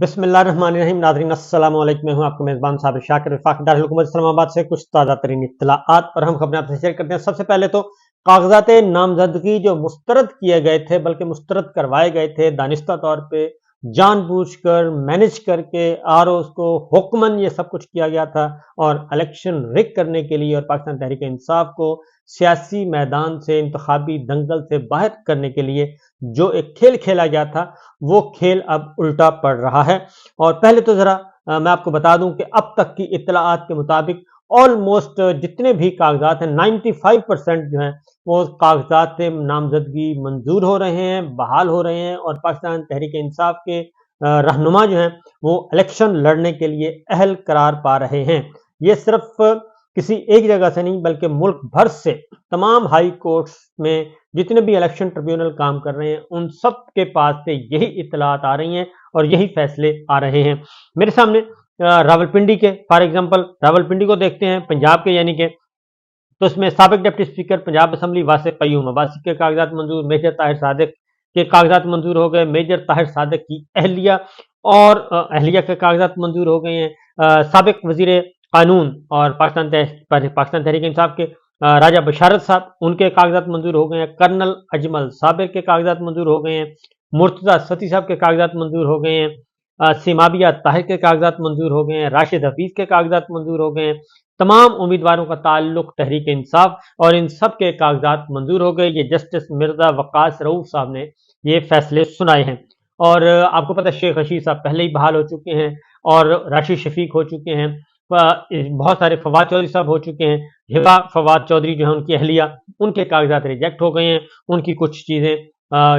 बिस्मिल्लाहिर्रहमानिर्रहीम। नाज़रीन अस्सलाम वालेकुम। मैं हूं आपका मेज़बान साबिर शाकिर वफाक दारुल हुकूमत इस्लामाबाद से कुछ ताज़ा तरीन इत्तलाआत पर हम खबरें आपसे शेयर करते हैं। सबसे पहले तो कागजात नामजदगी जो मुस्तरद किए गए थे, बल्कि मुस्तरद करवाए गए थे दानिस्ता तौर पे, जानबूझकर मैनेज करके और उसको हुक्मन ये सब कुछ किया गया था और इलेक्शन रिग करने के लिए और पाकिस्तान तहरीक इंसाफ को सियासी मैदान से, इंतखाबी दंगल से बाहर करने के लिए जो एक खेल खेला गया था, वो खेल अब उल्टा पड़ रहा है। और पहले तो ज़रा मैं आपको बता दूं कि अब तक की इत्तलाआत के मुताबिक ऑलमोस्ट जितने भी कागजात हैं 95% जो हैं वो कागजात नामजदगी मंजूर हो रहे हैं, बहाल हो रहे हैं और पाकिस्तान तहरीक इंसाफ के रहनुमा जो हैं वो इलेक्शन लड़ने के लिए अहल करार पा रहे हैं। ये सिर्फ किसी एक जगह से नहीं बल्कि मुल्क भर से तमाम हाई कोर्ट्स में जितने भी इलेक्शन ट्रिब्यूनल काम कर रहे हैं उन सब के पास से यही इत्तलात आ रही हैं और यही फैसले आ रहे हैं। मेरे सामने रावलपिंडी के फॉर एग्जांपल रावलपिंडी को देखते हैं, पंजाब के यानी कि, तो उसमें साबिक deputy speaker Punjab assembly वासिक Qayyum Abbasi के कागजात मंजूर, मेजर ताहिर सादिक के कागजात मंजूर हो गए, मेजर ताहिर सादिक की अहलिया और अहलिया के कागजात मंजूर हो गए हैं। साबिक वजीर कानून और पाकिस्तान तहरीक इंसाफ के राजा बशारत साहब, उनके कागजात मंजूर हो गए हैं। कर्नल अजमल साबिर के कागजात मंजूर हो गए हैं। मुर्तजा सती साहब के कागजात मंजूर हो गए हैं। सिमाबिया ताहिर के कागजात मंजूर हो गए हैं। राशिद हफीज के कागजात मंजूर हो गए हैं। तमाम उम्मीदवारों का ताल्लुक तहरीक इंसाफ और इन सब के कागजात मंजूर हो गए। ये जस्टिस मिर्जा वक्कास रऊफ साहब ने ये फैसले सुनाए हैं। और आपको पता है शेख रशीद साहब पहले ही बहाल हो चुके हैं और राशिद शफीक हो चुके हैं। बहुत सारे फवाद चौधरी साहब हो चुके हैं। हिबा फवाद चौधरी जो है उनकी अहलिया, उनके कागजात रिजेक्ट हो गए हैं। उनकी कुछ चीज़ें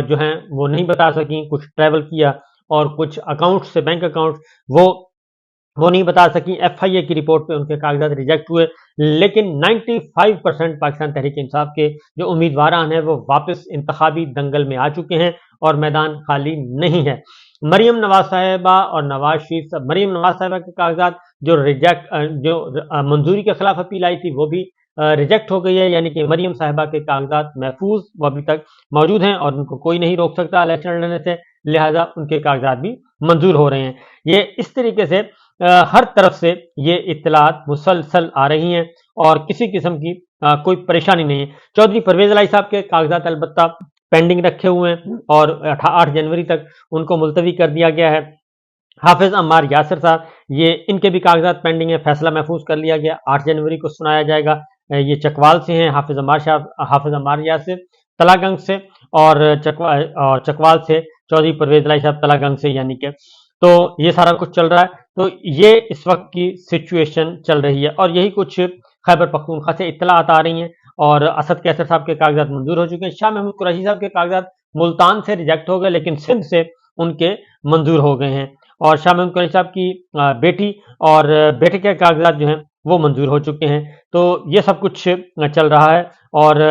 जो हैं वो नहीं बता सकी, कुछ ट्रैवल किया और कुछ अकाउंट से बैंक अकाउंट वो नहीं बता सकी। एफआईए की रिपोर्ट पे उनके कागजात रिजेक्ट हुए। लेकिन 95% पाकिस्तान तहरीक इंसाफ के जो उम्मीदवार हैं वो वापस इंतखाबी दंगल में आ चुके हैं और मैदान खाली नहीं है। मरियम नवाज साहिबा और नवाज शरीफ साहब, मरियम नवाज साहिबा के कागजात जो मंजूरी के खिलाफ अपील आई थी वो भी रिजेक्ट हो गई है, यानी कि मरियम साहिबा के कागजात महफूज वो अभी तक मौजूद हैं और उनको कोई नहीं रोक सकता इलेक्शन लड़ने से, लिहाजा उनके कागजात भी मंजूर हो रहे हैं। ये इस तरीके से हर तरफ से ये इत्तलात मुसलसल आ रही हैं और किसी किस्म की कोई परेशानी नहीं है। चौधरी परवेज इलाही साहब के कागजात अलबत्ता पेंडिंग रखे हुए हैं और 8 जनवरी तक उनको मुलतवी कर दिया गया है। हाफिज अम्मार यासिर साहब, ये इनके भी कागजात पेंडिंग है, फैसला महफूज कर लिया गया, 8 जनवरी को सुनाया जाएगा। ये चकवाल से हैं हाफिज अम्मार यासिर तलागंग से और चकवाल से चौधरी परवेज इलाही साहब तलागंग से, यानी कि तो ये सारा कुछ चल रहा है। तो ये इस वक्त की सिचुएशन चल रही है और यही कुछ खैबर पख्तूनख्वा से इत्तलात आ रही हैं। और असद कैसर साहब के कागजात मंजूर हो चुके हैं। शाह महमूद कुरैशी साहब के कागजात मुल्तान से रिजेक्ट हो गए लेकिन सिंध से उनके मंजूर हो गए हैं। और शाह महमूद कुरैशी साहब की बेटी और बेटे के कागजात जो हैं वो मंजूर हो चुके हैं। तो ये सब कुछ चल रहा है और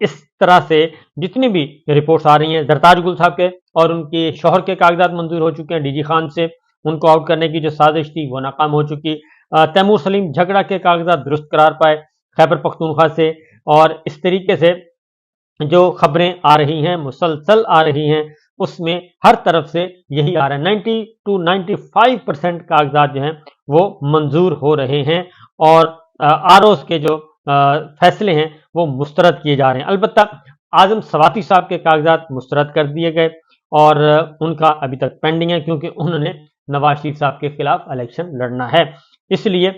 इस तरह से जितनी भी रिपोर्ट्स आ रही हैं, जरताज गुल साहब के और उनके शौहर के कागजात मंजूर हो चुके हैं। डीजी खान से उनको आउट करने की जो साजिश थी वो नाकाम हो चुकी। तैमूर सलीम झगड़ा के कागजात दुरुस्त करार पाए खैबर पख्तूनख्वा से। और इस तरीके से जो खबरें आ रही हैं, मुसलसल आ रही हैं, उसमें हर तरफ से यही आ रहा है। 90 to 95% कागजात जो हैं वो मंजूर हो रहे हैं और आरओस के जो फैसले हैं वो मुस्तरद किए जा रहे हैं। अलबत्ता आजम सवाती साहब के कागजात मुस्तरद कर दिए गए और उनका अभी तक पेंडिंग है क्योंकि उन्होंने नवाज शरीफ साहब के खिलाफ इलेक्शन लड़ना है, इसलिए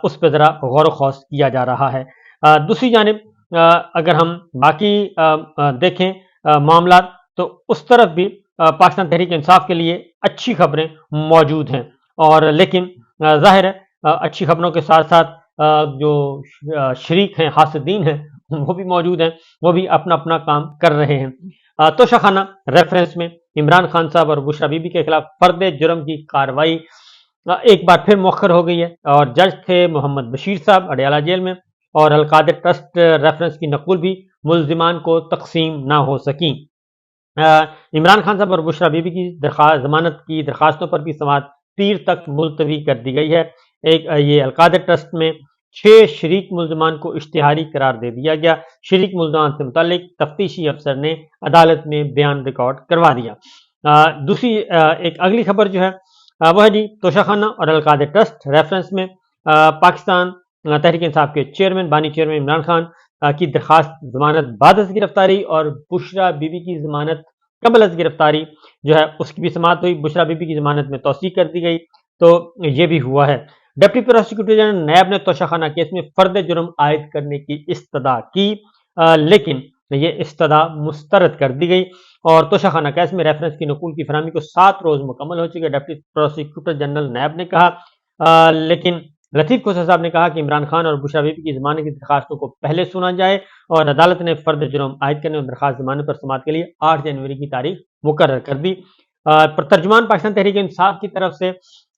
उस पर ज़रा गौर खौस किया जा रहा है। दूसरी जानिब अगर हम बाकी देखें मामला, तो उस तरफ भी पाकिस्तान तहरीक इंसाफ के लिए अच्छी खबरें मौजूद हैं। और लेकिन जाहिर है अच्छी खबरों के साथ साथ जो शरीक हैं, हासिदीन हैं, वो भी मौजूद हैं, वो भी अपना अपना काम कर रहे हैं। तोशाखाना रेफरेंस में इमरान खान साहब और बुशरा बीबी के खिलाफ फर्द जुर्म की कार्रवाई एक बार फिर मौखर हो गई है और जज थे मोहम्मद बशीर साहब अडयाला जेल में और अलकादिर ट्रस्ट रेफरेंस की नकुल भी मुल्जिमान को तकसीम ना हो सकी। इमरान खान साहब और बुशरा बीबी की जमानत की दरखास्तों पर भी समाअत पीर तक मुलतवी कर दी गई है। ये अलकादिर ट्रस्ट में 6 शरीक मुल्जिमान को इश्तिहारी करार दे दिया गया। शरीक मुल्जिमान से मुतालिक तफ्तीशी अफसर ने अदालत में बयान रिकॉर्ड करवा दिया। दूसरी एक अगली खबर जो है वो है जी तोशाखाना और अलकायदा ट्रस्ट। रेफरेंस में पाकिस्तान तहरीक इंसाफ के चेयरमैन बानी चेयरमैन इमरान खान की दरखास्त जमानत बाद अज़ गिरफ्तारी और बुशरा बीबी की जमानत कबल अज़ गिरफ्तारी जो है उसकी भी समाअत हुई। बुशरा बीबी की जमानत में तौसीक़ कर दी गई, तो ये भी हुआ है। डिप्टी प्रोसिक्यूटर जनरल नैब ने तोशाखाना केस में फर्द जुर्म आयद करने की इस्तदा की, लेकिन ये इस्तदा मुस्तरद कर दी गई और तोशाखाना केस में रेफरेंस की नकूल की फरहमी को 7 रोज मुकम्मल हो चुके। डिप्टी प्रोसिक्यूटर जनरल नैब ने कहा, लेकिन लतीफ़ खोसा साहब ने कहा कि इमरान खान और बुशरा बीबी की जमानत की दरखास्तों को पहले सुना जाए और अदालत ने फर्द जुर्म आयद करने और दरखास्त जमानत पर समाअत के लिए 8 जनवरी की तारीख मुकर्रर कर दी। तर्जुमान पाकिस्तान तहरीक इंसाफ की तरफ से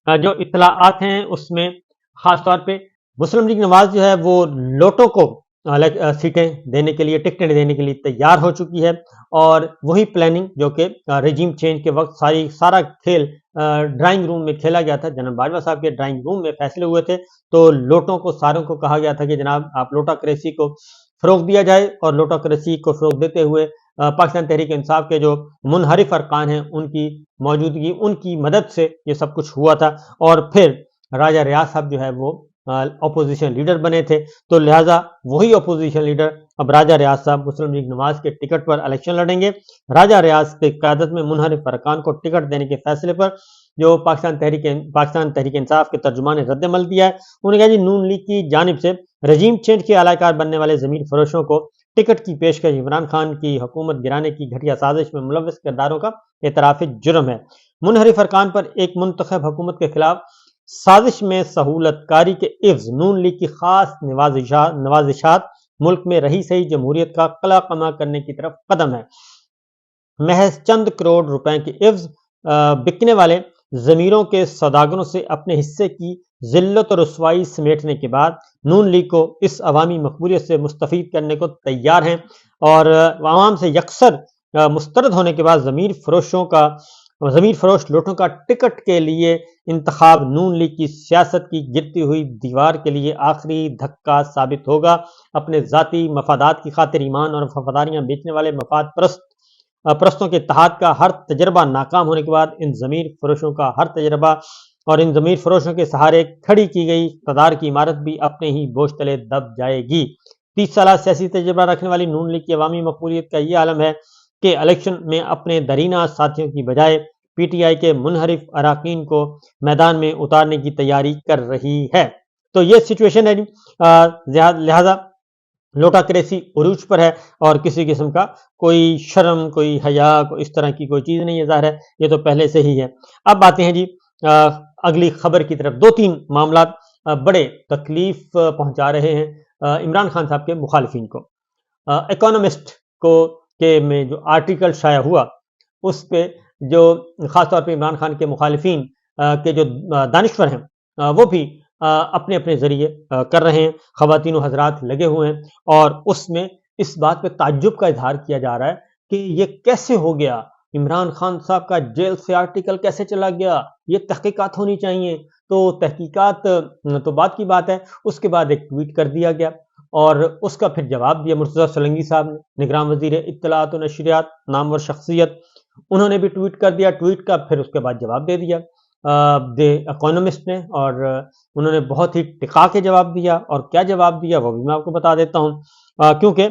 जो इत्तलाआत हैं उसमें खास तौर पे मुस्लिम लीग नवाज जो है वो लोटो को सीटें देने के लिए, टिकटें देने के लिए तैयार हो चुकी है और वही प्लानिंग जो कि रेजिम चेंज के वक्त सारा खेल ड्राइंग रूम में खेला गया था। जनरल बाजवा साहब के ड्राइंग रूम में फैसले हुए थे, तो लोटों को सारों को कहा गया था कि जनाब आप लोटाक्रेसी को फ़रोग दिया जाए और लोटाक्रेसी को फ़रोग देते हुए पाकिस्तान तहरीक इंसाफ के जो मुनहरिफ अरकान हैं उनकी मौजूदगी, उनकी मदद से ये सब कुछ हुआ था और फिर राजा रियाज साहब जो है वो अपोजिशन लीडर बने थे, तो लिहाजा वही अपोजिशन लीडर अब राजा रियाज साहब मुस्लिम लीग नवाज के टिकट पर इलेक्शन लड़ेंगे। राजा रियाज की क़यादत में मुनहरिफ अरकान को टिकट देने के फैसले पर जो पाकिस्तान तहरीक इंसाफ के तर्जुमान ने रद्दमल दिया है। उन्होंने कहा जी नून लीग की जानिब से रजीम चेंज के अलाकार बनने वाले ज़मीर फरोशों को टिकट की पेशकश इमरान खान की हुकूमत गिराने की घटिया साजिश में मुलव्वस किरदारों का एतराफ़ जुर्म है। मुनहरिफ अरकान पर एक मुंतखब हुकूमत के खिलाफ साजिश में सहूलतकारी के इव्ज़ नून लीग की खास नवाजिशात मुल्क में रही सही जमहूरियत का कला कमा करने की तरफ कदम है। महज चंद करोड़ रुपए के इव्ज़ बिकने वाले ज़मीरों के सौदागरों से अपने हिस्से की जिल्लत और रुसवाई समेटने के बाद नून लीग को इस अवामी मकबूलियत से मुस्तफ़ीद करने को तैयार हैं और आवाम से यकसर मुस्तरद होने के बाद ज़मीर फरोश लोटों का टिकट के लिए इंतखाब नून लीग की सियासत की गिरती हुई दीवार के लिए आखिरी धक्का साबित होगा। अपने ज़ाती मफादात की खातिर ईमान और वफादारियाँ बेचने वाले मफाद परस्तों के इत्तेहाद का हर तजर्बा नाकाम होने के बाद इन ज़मीर फरोशों का हर तजर्बा और इन ज़मीर फरोशों के सहारे खड़ी की गई इक़्तिदार की इमारत भी अपने ही बोझ तले दब जाएगी। 30 साल सियासी तजर्बा रखने वाली नून लीग की अवामी मकबूलियत का ये आलम है कि इलेक्शन में अपने दरीना साथियों की बजाय पीटीआई के मुनहरिफ अराकीन को मैदान में उतारने की तैयारी कर रही है। तो ये सिचुएशन है, लिहाजा लोटाक्रेसी उरूज पर है और किसी किस्म का कोई शर्म, कोई हया, कोई इस तरह की कोई चीज़ नहीं है, ज़ाहिर है ये तो पहले से ही है। अब आते हैं जी अगली खबर की तरफ। 2-3 मामला बड़े तकलीफ पहुंचा रहे हैं इमरान खान साहब के मुखालिफिन को। इकोनॉमिस्ट के में जो आर्टिकल शाया हुआ उस पे जो ख़ास तौर पे इमरान खान के मुखालिफिन के जो दानिश्वर हैं वो भी अपने अपने ज़रिए कर रहे हैं, ख़वातीन हज़रात लगे हुए हैं और उसमें इस बात पे ताज्जुब का इजहार किया जा रहा है कि ये कैसे हो गया, इमरान खान साहब का जेल से आर्टिकल कैसे चला गया, ये तहकीकात होनी चाहिए। तो तहकीकात तो बात की बात है, उसके बाद एक ट्वीट कर दिया गया और उसका फिर जवाब दिया मुर्तज़ा सोलंकी साहब ने, निगरान वज़ीर इत्तलाआत व नशरियात, नामवर शख्सियत, उन्होंने भी ट्वीट कर दिया। ट्वीट का फिर उसके बाद जवाब दे दिया द इकोनॉमिस्ट ने और उन्होंने बहुत ही टिका के जवाब दिया और क्या जवाब दिया वो भी मैं आपको बता देता हूँ, क्योंकि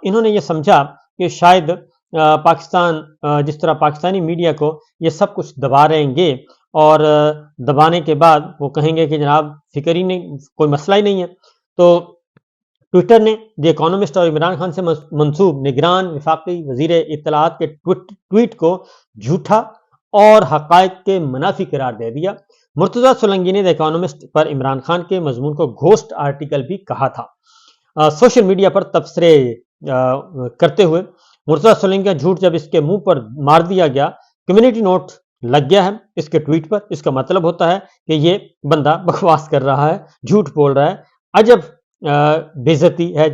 इन्होंने ये समझा कि शायद पाकिस्तान जिस तरह पाकिस्तानी मीडिया को ये सब कुछ दबा रहेंगे और दबाने के बाद वो कहेंगे कि जनाब फिक्र ही नहीं, कोई मसला ही नहीं है। तो ट्विटर ने द इकोनॉमिस्ट और इमरान खान से मंसूब निगरान वफाकी वज़ीर इत्तलाआत के ट्वीट को झूठा और हक़ाइक़ के मुनाफी करार दे दिया। मुर्तज़ा सोलंकी ने द इकोनॉमिस्ट पर इमरान खान के मजमून को घोस्ट आर्टिकल भी कहा था। सोशल मीडिया पर तबसरे करते हुए मुर्तज़ा सोलंकी का झूठ जब इसके मुंह पर मार दिया गया, कम्युनिटी नोट लग गया है इसके ट्वीट पर। इसका मतलब होता है कि ये बंदा बकवास कर रहा है, झूठ बोल रहा है, अजब बेइज्जती है।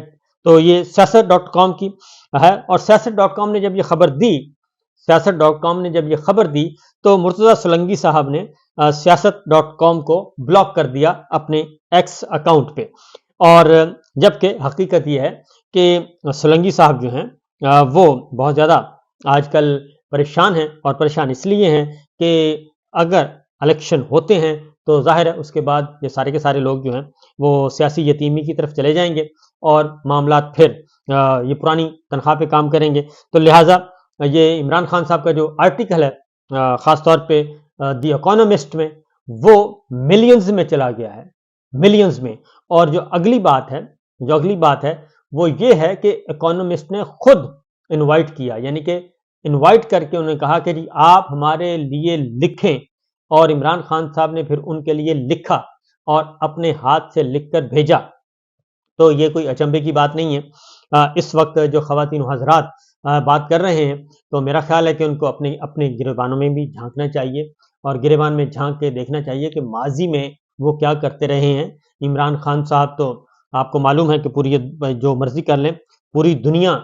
तो ये सियासत.com की है और सियासत.com ने जब ये खबर दी तो मुर्तज़ा सोलंकी साहब ने सियासत.com को ब्लॉक कर दिया अपने एक्स अकाउंट पे। और जबकि हकीकत यह है कि सोलंकी साहब जो हैं वो बहुत ज़्यादा आजकल परेशान हैं और परेशान इसलिए हैं कि अगर الیکشن ہوتے ہیں تو ظاہر ہے اس کے بعد یہ سارے کے سارے لوگ جو ہیں وہ سیاسی یتیمی کی طرف چلے جائیں گے اور معاملات پھر یہ پرانی تنخواہ پہ کام کریں گے. تو لہٰذا یہ عمران خان صاحب کا جو آرٹیکل ہے خاص طور پہ دی اکانومسٹ میں، وہ ملینز میں چلا گیا ہے، ملینز میں. اور جو اگلی بات ہے وہ یہ ہے کہ اکانومسٹ نے خود انوائٹ کیا، یعنی کہ انوائٹ کر کے انہوں نے کہا کہ جی آپ ہمارے لیے لکھیں، اور عمران خان صاحب نے پھر ان کے لیے لکھا اور اپنے ہاتھ سے لکھ کر بھیجا. تو یہ کوئی اچنبے کی بات نہیں ہے. اس وقت جو خواتین و حضرات بات کر رہے ہیں تو میرا خیال ہے کہ ان کو اپنے گریبانوں میں بھی جھانکنا چاہیے، اور گریبان میں جھانک کے دیکھنا چاہیے کہ ماضی میں وہ کیا کرتے رہے ہیں. عمران خان صاحب تو آپ کو معلوم ہے کہ پوری جو مرضی کر لیں، پوری دنیا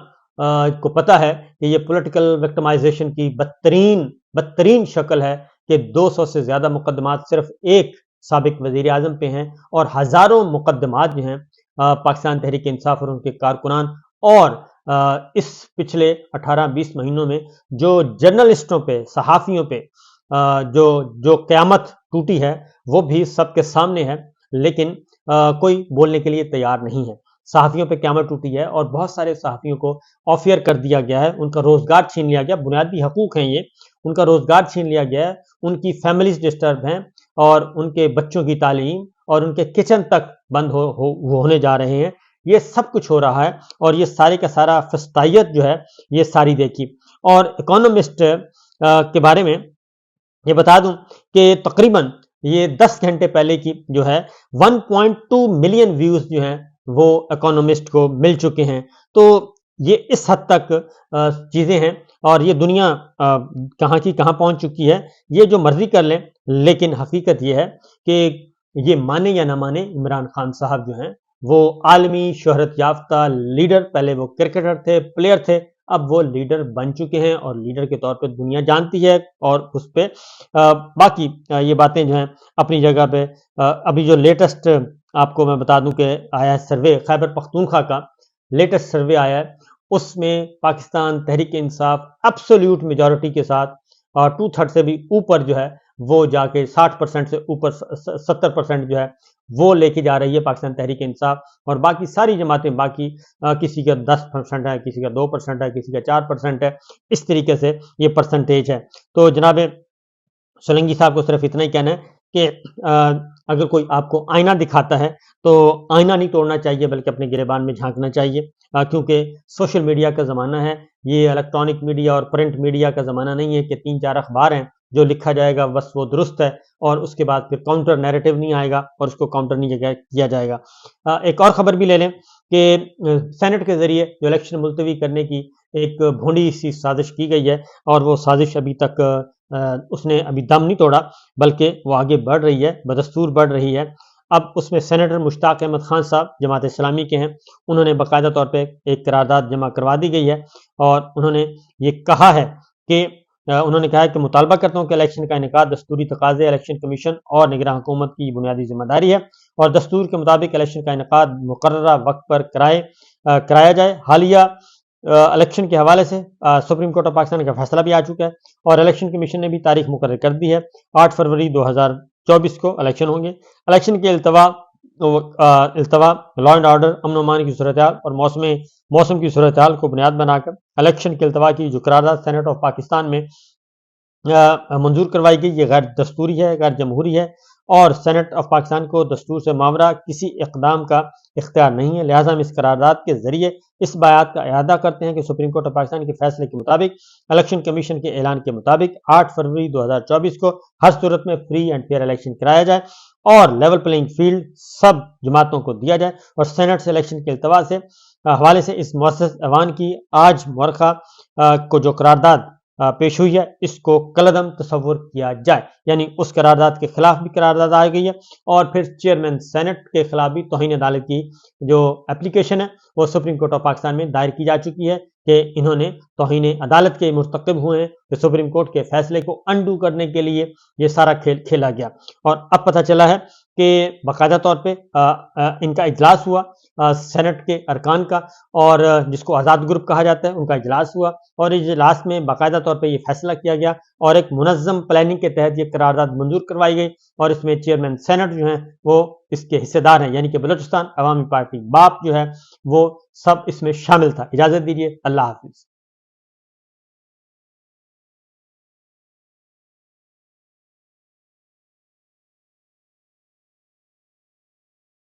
کو پتہ ہے کہ یہ پولیٹیکل وکٹمائزیشن کی بدترین شکل ہے کہ 200 سے زیادہ مقدمات صرف ایک سابق وزیر اعظم پہ ہیں، اور ہزاروں مقدمات جو ہیں پاکستان تحریک انصاف اور ان کے کارکنان، اور اس پچھلے 18-20 مہینوں میں جو جرنلسٹوں پہ، صحافیوں پہ جو قیامت ٹوٹی ہے وہ بھی سب کے سامنے ہے، لیکن کوئی بولنے کے لیے تیار نہیں ہے. صحافیوں پہ قیامت ٹوٹی ہے اور بہت سارے صحافیوں کو آف ایئر کر دیا گیا ہے، ان کا روزگار چھین لیا گیا. بنیادی حقوق ہیں یہ، ان کا روزگار چھین لیا گیا ہے، ان کی فیملیز ڈسٹرب ہیں، اور ان کے بچوں کی تعلیم اور ان کے کچن تک بند ہونے جا رہے ہیں. یہ سب کچھ ہو رہا ہے، اور یہ سارے کا سارا فسطائیت جو ہے یہ ساری دیکھی. اور اکانومسٹ کے بارے میں یہ بتا دوں کہ تقریباً یہ 10 گھنٹے پہلے کی جو ہے 1.2 ملین ویوز جو ہیں وہ اکانومسٹ کو مل چکے ہیں. تو یہ اس حد تک چیزیں ہیں، اور یہ دنیا کہاں کی کہاں پہنچ چکی ہے. یہ جو مرضی کر لیں، لیکن حقیقت یہ ہے کہ یہ مانے یا نہ مانے، عمران خان صاحب جو ہیں وہ عالمی شہرت یافتہ لیڈر، پہلے وہ کرکٹر تھے، پلیئر تھے، اب وہ لیڈر بن چکے ہیں، اور لیڈر کے طور پہ دنیا جانتی ہے. اور اس پہ باقی یہ باتیں جو ہیں اپنی جگہ پہ. ابھی جو لیٹسٹ آپ کو میں بتا دوں کہ آیا ہے سروے، خیبر پختونخوا کا لیٹسٹ سروے آیا ہے، اس میں پاکستان تحریک انصاف ایبسولوٹ میجورٹی کے ساتھ 2/3 سے بھی اوپر جو ہے وہ جا کے 60% سے اوپر 70% جو ہے وہ لے کے جا رہی ہے پاکستان تحریک انصاف. اور باقی ساری جماعتیں، باقی کسی کا 10% ہے، کسی کا 2% ہے، کسی کا 4% ہے، اس طریقے سے یہ پرسنٹیج ہے. تو جناب سولنگی صاحب کو صرف اتنا ہی کہنا ہے کہ اگر کوئی آپ کو آئینہ دکھاتا ہے تو آئینہ نہیں توڑنا چاہیے، بلکہ اپنے گریبان میں جھانکنا چاہیے، کیونکہ سوشل میڈیا کا زمانہ ہے. یہ الیکٹرانک میڈیا اور پرنٹ میڈیا کا زمانہ نہیں ہے کہ 3-4 اخبار ہیں جو لکھا جائے گا بس وہ درست ہے، اور اس کے بعد پھر کاؤنٹر نیریٹو نہیں آئے گا اور اس کو کاؤنٹر نہیں کیا جائے گا. ایک اور خبر بھی لے لیں کہ سینٹ کے ذریعے جو الیکشن ملتوی کرنے کی ایک بھونڈی سی سازش کی گئی ہے، اور وہ سازش ابھی تک اس نے ابھی دم نہیں توڑا، بلکہ وہ آگے بڑھ رہی ہے، بدستور بڑھ رہی ہے. اب اس میں سینیٹر مشتاق احمد خان صاحب جماعت اسلامی کے ہیں، انہوں نے باقاعدہ طور پہ ایک قرارداد جمع کروا دی گئی ہے، اور انہوں نے یہ کہا ہے کہ مطالبہ کرتا ہوں کہ الیکشن کا انعقاد دستوری تقاضے الیکشن کمیشن اور نگراں حکومت کی بنیادی ذمہ داری ہے، اور دستور کے مطابق الیکشن کا انعقاد مقررہ وقت پر کرایا جائے. حالیہ الیکشن کے حوالے سے سپریم کورٹ آف پاکستان کا فیصلہ بھی آ چکا ہے، اور الیکشن کمیشن نے بھی تاریخ مقرر کر دی ہے. 8 فروری 2024 کو الیکشن ہوں گے. الیکشن کے التوا لا اینڈ آرڈر، امن و امان کی صورتحال اور موسم کی صورتحال کو بنیاد بنا کر الیکشن کے التوا کی جو قرارداد سینٹ آف پاکستان میں منظور کروائی گئی، یہ غیر دستوری ہے، غیر جمہوری ہے، اور سینٹ آف پاکستان کو دستور سے ماورا کسی اقدام کا اختیار نہیں ہے. لہٰذا ہم اس قرارداد کے ذریعے اس بیات کا اعادہ کرتے ہیں کہ سپریم کورٹ آف پاکستان کے فیصلے کے مطابق الیکشن کمیشن کے اعلان کے مطابق 8 فروری 2024 کو ہر صورت میں فری اینڈ فیئر الیکشن کرایا جائے، اور لیول پلینگ فیلڈ سب جماعتوں کو دیا جائے. اور سینٹ سے الیکشن کے التوا سے حوالے سے اس مؤسس ایوان کی آج مورخہ کو جو قرارداد پیش ہوئی ہے، اس کو کالعدم تصور کیا جائے. یعنی اس قرارداد کے خلاف بھی قرارداد آ گئی ہے، اور پھر چیئرمین سینٹ کے خلاف بھی توہین عدالت کی جو اپلیکیشن ہے وہ سپریم کورٹ آف پاکستان میں دائر کی جا چکی ہے کہ انہوں نے توہین عدالت کے مرتکب ہوئے ہیں، کہ سپریم کورٹ کے فیصلے کو انڈو کرنے کے لیے یہ سارا کھیل کھیلا گیا۔ اور اب پتہ چلا ہے کہ باقاعدہ طور پہ ان کا اجلاس ہوا سینٹ کے ارکان کا، اور جس کو آزاد گروپ کہا جاتا ہے ان کا اجلاس ہوا، اور اجلاس میں باقاعدہ طور پہ یہ فیصلہ کیا گیا اور ایک منظم پلاننگ کے تحت یہ قرارداد منظور کروائی گئی، اور اس میں چیئرمین سینٹ جو ہیں وہ اس کے حصے دار ہیں، یعنی کہ بلوچستان عوامی پارٹی باپ جو ہے وہ سب اس میں شامل تھا۔ اجازت دیجیے، اللہ حافظ۔